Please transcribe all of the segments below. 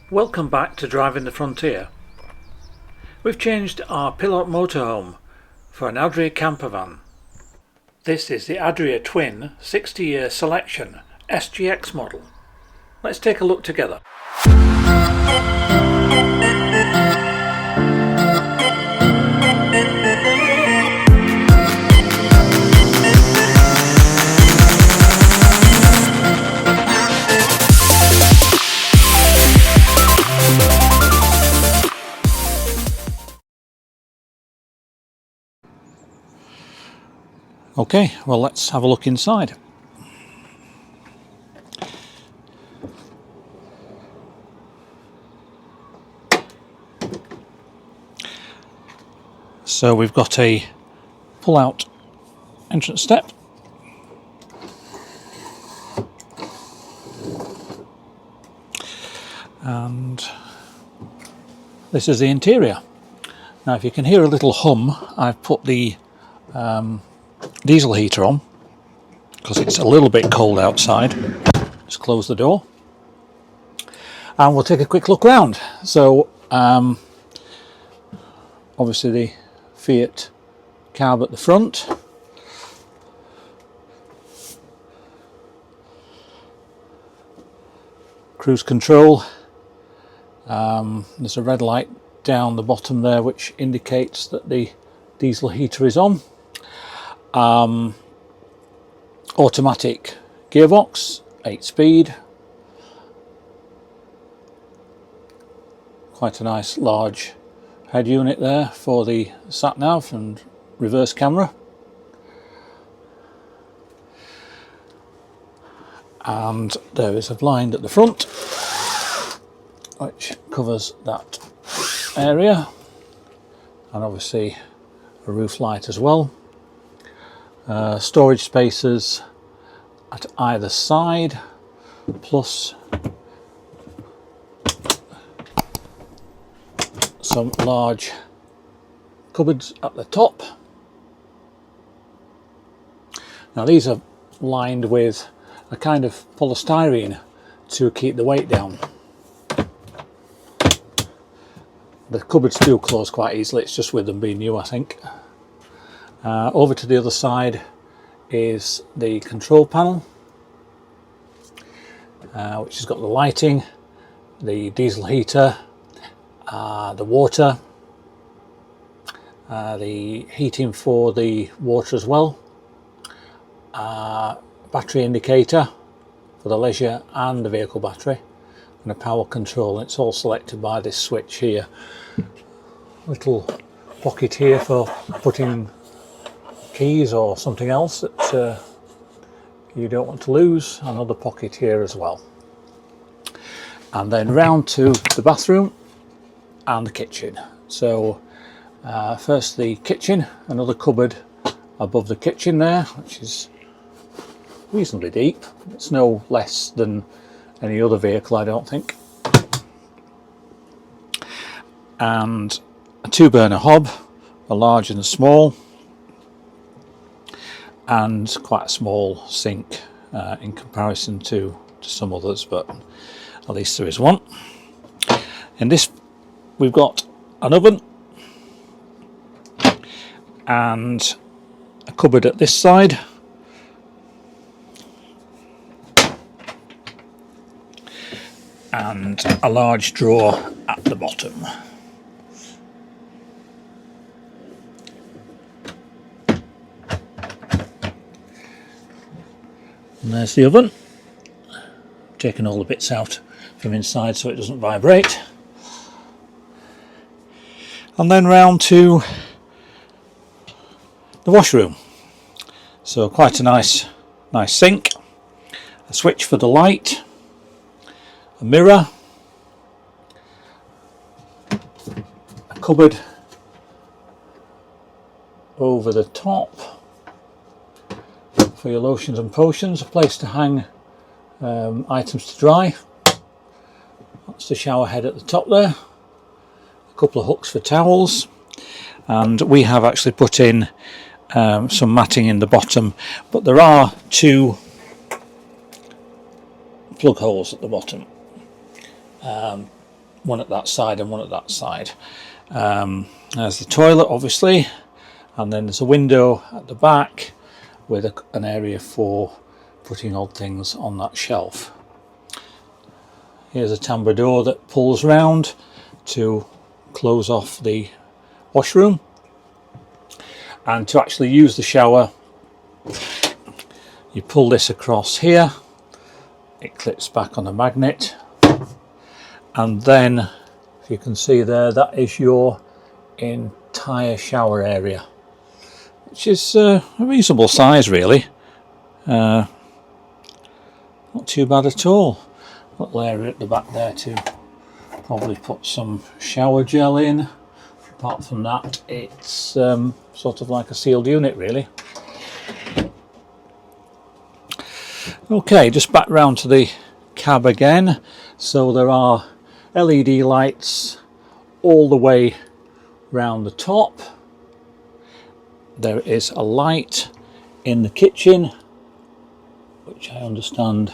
Welcome back to Driving the Frontier. We've changed our Pilote motorhome for an Adria campervan. This is the Adria Twin 60-year selection SGX model. Let's take a look together. Okay, well, let's have a look inside. So we've got a pull-out entrance step, and this is the interior. Now, if you can hear a little hum, I've put the diesel heater on because it's a little bit cold outside. Just close the door and we'll take a quick look around. So obviously the Fiat cab at the front, cruise control, there's a red light down the bottom there which indicates that the diesel heater is on. Automatic gearbox, 8-speed, quite a nice large head unit there for the sat nav and reverse camera, and there is a blind at the front which covers that area, and obviously a roof light as well. Storage spaces at either side, plus some large cupboards at the top. Now these are lined with a kind of polystyrene to keep the weight down. The cupboards do close quite easily, it's just with them being new, I think. Over to the other side is the control panel, which has got the lighting, the diesel heater, the water, the heating for the water as well, battery indicator for the leisure and the vehicle battery, and a power control. It's all selected by this switch here. Little pocket here for putting keys or something else that you don't want to lose. Another pocket here as well, and then round to the bathroom and the kitchen. So first the kitchen, another cupboard above the kitchen there, which is reasonably deep. It's no less than any other vehicle, I don't think, and a 2-burner hob, a large and a small, and quite a small sink in comparison to some others, but at least there is one. In this we've got an oven and a cupboard at this side, and a large drawer at the bottom. And there's the oven. Taking all the bits out from inside so it doesn't vibrate. And then round to the washroom. So quite a nice sink, a switch for the light, a mirror, a cupboard over the top for your lotions and potions, a place to hang items to dry. That's the shower head at the top there, a couple of hooks for towels, and we have actually put in some matting in the bottom, but there are 2 plug holes at the bottom. one at that side and one at that side. There's the toilet, obviously, and then there's a window at the back with an area for putting odd things on that shelf. Here's a tambour door that pulls round to close off the washroom, and to actually use the shower you pull this across here, it clips back on a magnet, and then if you can see there, that is your entire shower area, which is a reasonable size really. Not too bad at all. Little area at the back there to probably put some shower gel in. Apart from that, it's sort of like a sealed unit really. Okay, just back round to the cab again. So there are LED lights all the way round the top. There is a light in the kitchen, which I understand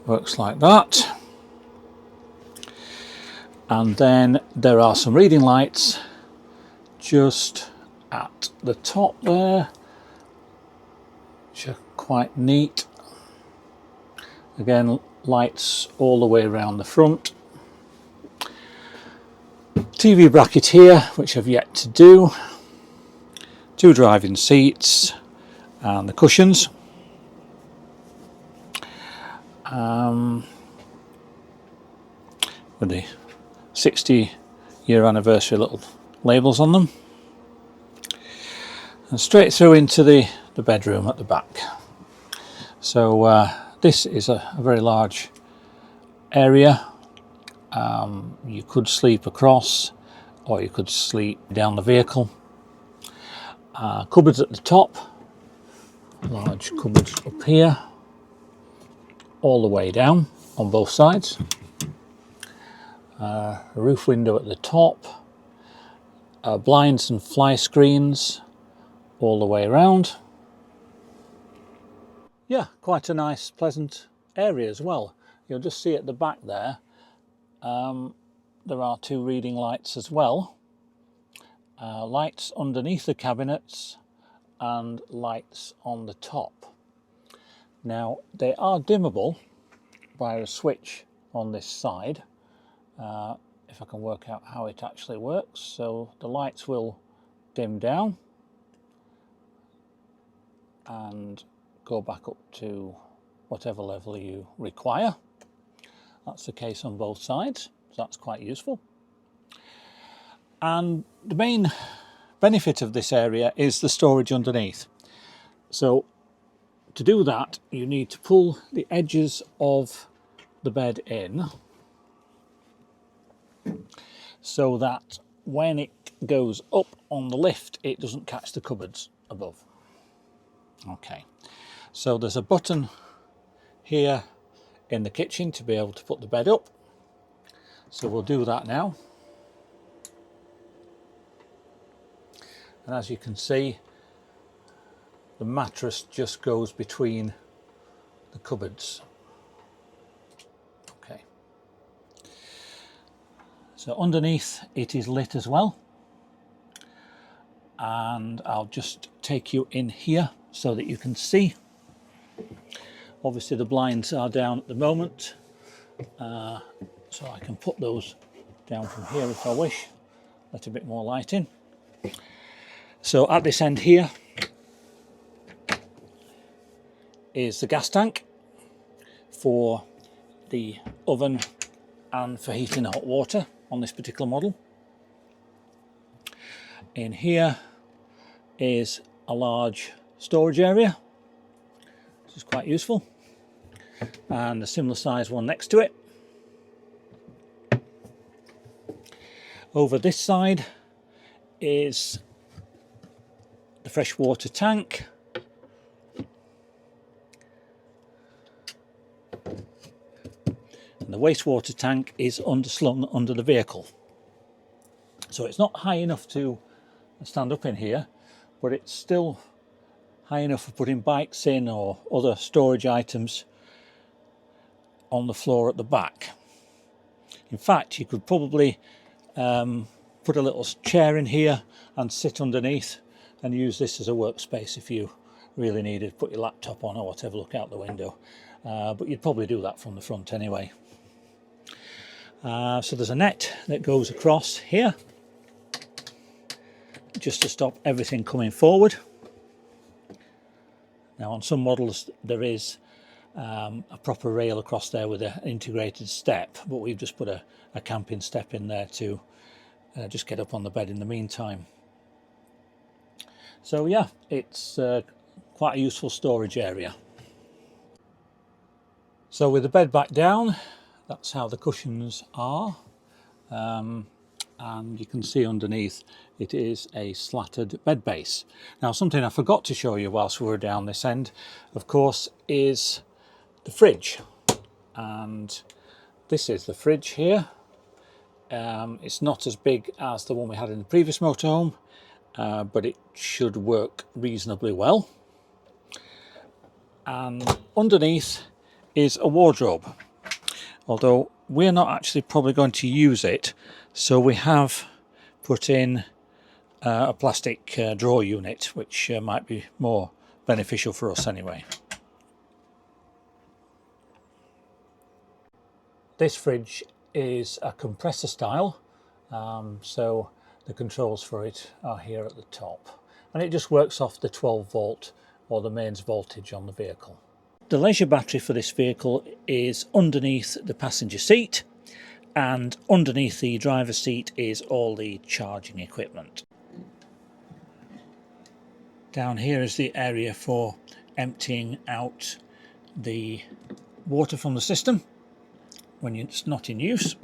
works like that. And then there are some reading lights just at the top there, which are quite neat. Again, lights all the way around the front. TV bracket here, which I've yet to do. 2 driving seats and the cushions. With the 60-year anniversary little labels on them. And straight through into the bedroom at the back. So this is a very large area. You could sleep across, or you could sleep down the vehicle. Cupboards at the top, large cupboards up here, all the way down on both sides. A roof window at the top, blinds and fly screens all the way around. Yeah, quite a nice, pleasant area as well. You'll just see at the back there, there are 2 reading lights as well. Lights underneath the cabinets and lights on the top. Now, they are dimmable by a switch on this side. If I can work out how it actually works. So the lights will dim down and go back up to whatever level you require. That's the case on both sides, so that's quite useful. And the main benefit of this area is the storage underneath. So to do that, you need to pull the edges of the bed in so that when it goes up on the lift, it doesn't catch the cupboards above. Okay, so there's a button here in the kitchen to be able to put the bed up. So we'll do that now. And as you can see, the mattress just goes between the cupboards. Okay. So underneath it is lit as well. And I'll just take you in here so that you can see. Obviously the blinds are down at the moment, so I can put those down from here if I wish, let a bit more light in. So at this end here is the gas tank for the oven and for heating the hot water on this particular model. In here is a large storage area, which is quite useful, and a similar size one next to it. Over this side is the freshwater tank, and the wastewater tank is underslung under the vehicle. So it's not high enough to stand up in here, but it's still high enough for putting bikes in or other storage items on the floor at the back. In fact, you could probably put a little chair in here and sit underneath and use this as a workspace if you really needed to put your laptop on or whatever, look out the window. But you'd probably do that from the front anyway. So there's a net that goes across here just to stop everything coming forward. Now on some models there is a proper rail across there with an integrated step, but we've just put a camping step in there to just get up on the bed in the meantime. So yeah, it's quite a useful storage area. So with the bed back down, that's how the cushions are, and you can see underneath it is a slatted bed base. Now something I forgot to show you whilst we were down this end, of course, is the fridge. And this is the fridge here. It's not as big as the one we had in the previous motorhome, but it should work reasonably well. And underneath is a wardrobe, although we're not actually probably going to use it, so we have put in a plastic drawer unit, which might be more beneficial for us anyway. This fridge is a compressor style, so the controls for it are here at the top, and it just works off the 12 volt or the mains voltage on the vehicle. The leisure battery for this vehicle is underneath the passenger seat, and underneath the driver's seat is all the charging equipment. Down here is the area for emptying out the water from the system when it's not in use.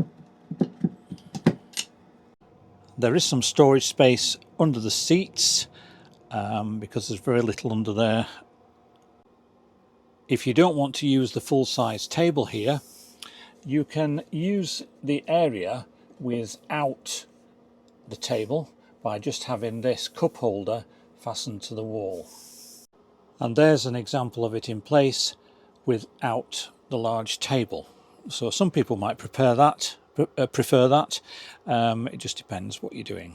There is some storage space under the seats because there's very little under there. If you don't want to use the full-size table here, you can use the area without the table by just having this cup holder fastened to the wall. And there's an example of it in place without the large table. So some people might prefer that. It just depends what you're doing.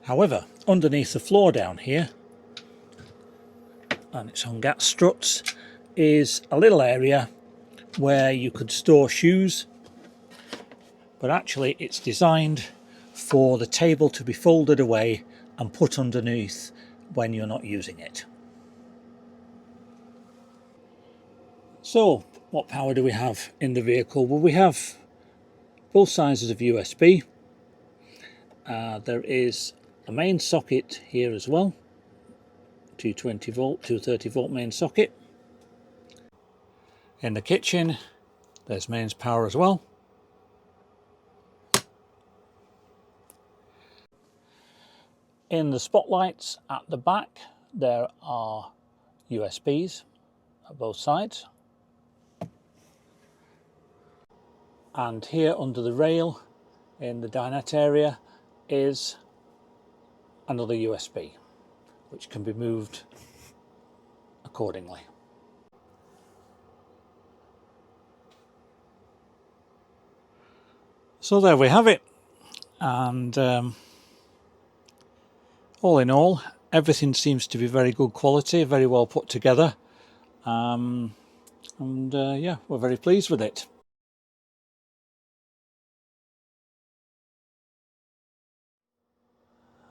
However, underneath the floor down here, and it's on gas struts, is a little area where you could store shoes, but actually it's designed for the table to be folded away and put underneath when you're not using it. So what power do we have in the vehicle? Well, we have both sizes of USB. There is a main socket here as well, 220 volt, 230 volt main socket. In the kitchen there's mains power as well. In the spotlights at the back there are USBs at both sides. And here under the rail in the dinette area is another USB, which can be moved accordingly. So there we have it, and all in all, everything seems to be very good quality, very well put together, yeah, we're very pleased with it.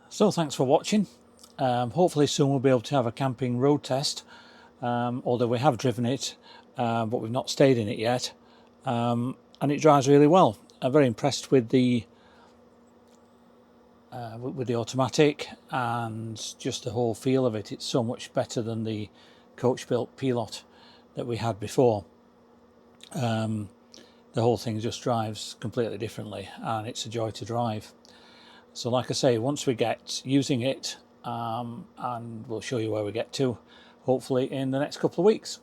So thanks for watching. Hopefully soon we'll be able to have a camping road test, although we have driven it, but we've not stayed in it yet, and it drives really well. I'm very impressed with the automatic and just the whole feel of it. It's so much better than the coach-built Pilote that we had before. The whole thing just drives completely differently, and it's a joy to drive. So like I say, once we get using it, and we'll show you where we get to, hopefully in the next couple of weeks.